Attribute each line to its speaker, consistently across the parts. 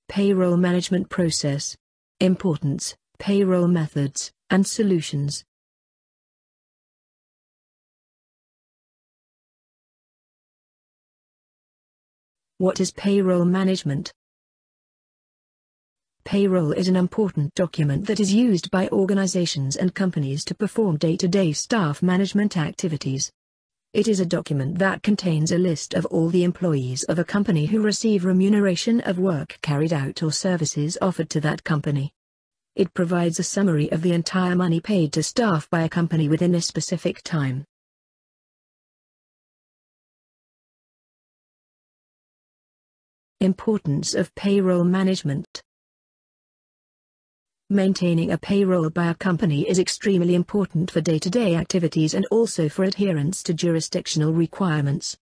Speaker 1: Payroll management process. Importance, payroll methods, and solutions. What is payroll management? Payroll is an important document that is used by organizations and companies to perform day-to-day staff management activities. It is a document that contains a list of all the employees of a company who receive remuneration of work carried out or services offered to that company. It provides a summary of the entire money paid to staff by a company within a specific time. Importance of payroll management. Maintaining a payroll by a company is extremely important for day-to-day activities and also for adherence to jurisdictional requirements.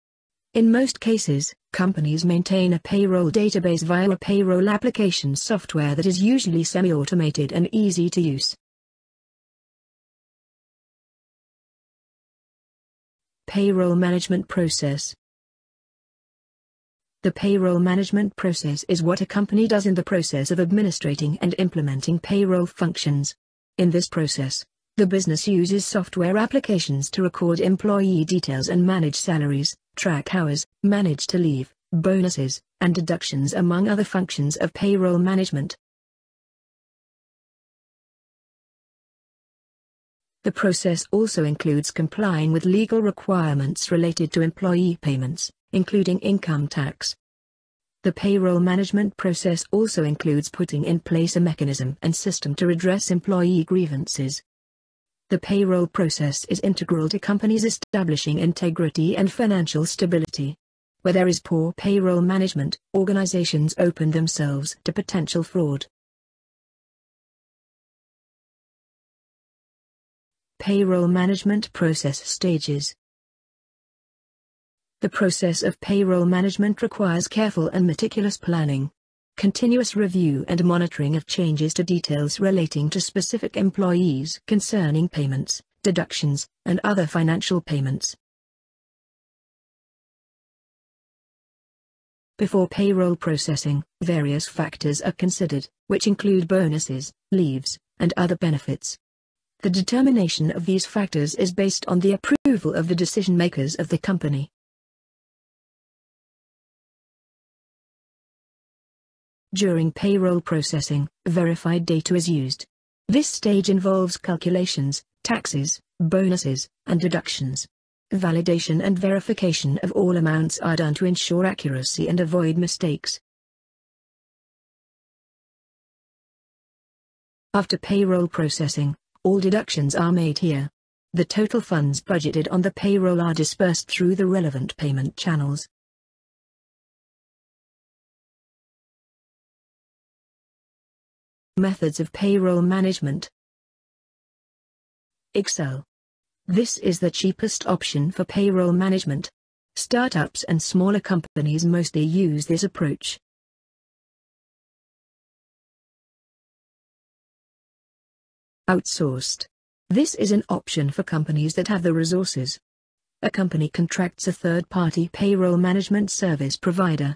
Speaker 1: In most cases, companies maintain a payroll database via a payroll application software that is usually semi-automated and easy to use. Payroll management process. The payroll management process is what a company does in the process of administrating and implementing payroll functions. In this process, the business uses software applications to record employee details and manage salaries, track hours, manage leave, bonuses, and deductions among other functions of payroll management. The process also includes complying with legal requirements related to employee payments, including income tax. The payroll management process also includes putting in place a mechanism and system to redress employee grievances. The payroll process is integral to companies establishing integrity and financial stability. Where there is poor payroll management, organizations open themselves to potential fraud. Payroll management process stages. The process of payroll management requires careful and meticulous planning, continuous review and monitoring of changes to details relating to specific employees concerning payments, deductions, and other financial payments. Before payroll processing, various factors are considered, which include bonuses, leaves, and other benefits. The determination of these factors is based on the approval of the decision-makers of the company. During payroll processing, verified data is used. This stage involves calculations, taxes, bonuses, and deductions. Validation and verification of all amounts are done to ensure accuracy and avoid mistakes. After payroll processing, all deductions are made here. The total funds budgeted on the payroll are dispersed through the relevant payment channels. Methods of payroll management. Excel. This is the cheapest option for payroll management. Startups and smaller companies mostly use this approach. Outsourced. This is an option for companies that have the resources. A company contracts a third-party payroll management service provider.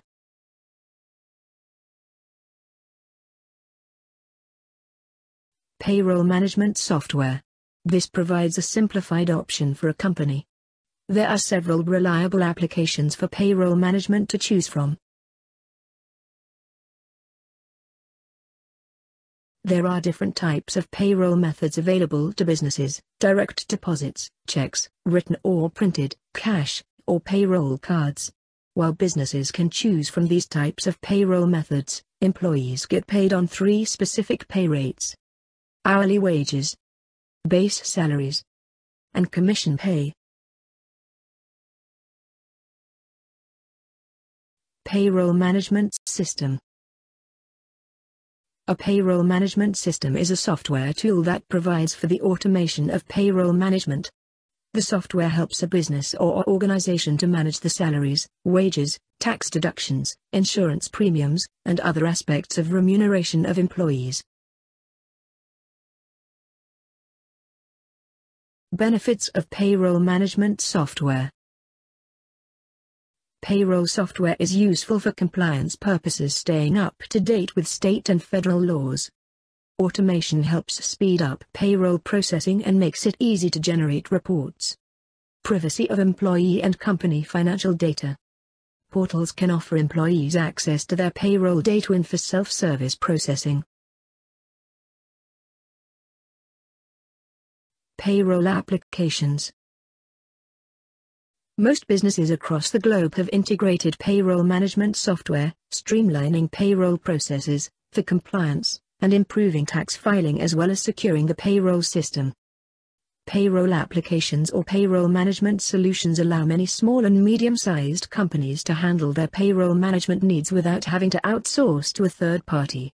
Speaker 1: Payroll management software. This provides a simplified option for a company. There are several reliable applications for payroll management to choose from. There are different types of payroll methods available to businesses: direct deposits, checks, written or printed, cash, or payroll cards. While businesses can choose from these types of payroll methods, employees get paid on 3 specific pay rates: hourly wages, base salaries, and commission pay. Payroll management system. A payroll management system is a software tool that provides for the automation of payroll management. The software helps a business or organization to manage the salaries, wages, tax deductions, insurance premiums, and other aspects of remuneration of employees. Benefits of payroll management software. Payroll software is useful for compliance purposes, staying up to date with state and federal laws. Automation helps speed up payroll processing and makes it easy to generate reports. Privacy of employee and company financial data. Portals can offer employees access to their payroll data for self-service processing. Payroll applications. Most businesses across the globe have integrated payroll management software, streamlining payroll processes, for compliance, and improving tax filing as well as securing the payroll system. Payroll applications or payroll management solutions allow many small and medium-sized companies to handle their payroll management needs without having to outsource to a third party.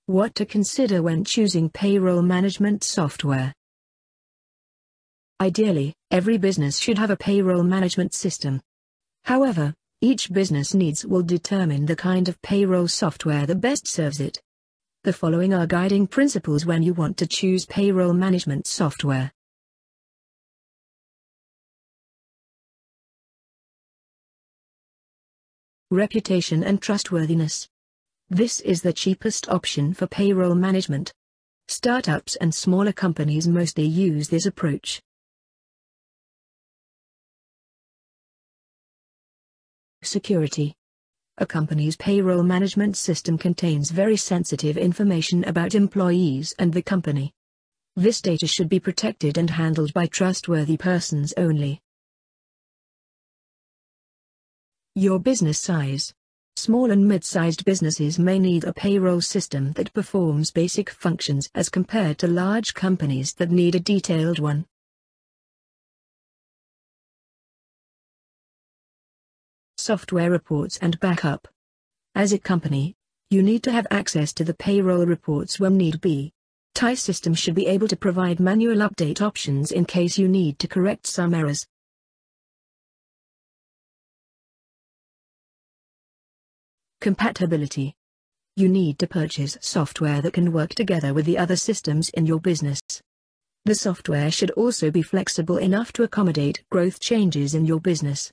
Speaker 1: What to consider when choosing payroll management software. Ideally, every business should have a payroll management system. However, each business needs will determine the kind of payroll software that best serves it. The following are guiding principles when you want to choose payroll management software. Reputation and trustworthiness. This is the cheapest option for payroll management. Startups and smaller companies mostly use this approach. Security. A company's payroll management system contains very sensitive information about employees and the company. This data should be protected and handled by trustworthy persons only. Your business size. Small and mid-sized businesses may need a payroll system that performs basic functions as compared to large companies that need a detailed one. Software reports and backup. As a company, you need to have access to the payroll reports when need be. TI system should be able to provide manual update options in case you need to correct some errors. Compatibility. You need to purchase software that can work together with the other systems in your business. The software should also be flexible enough to accommodate growth changes in your business.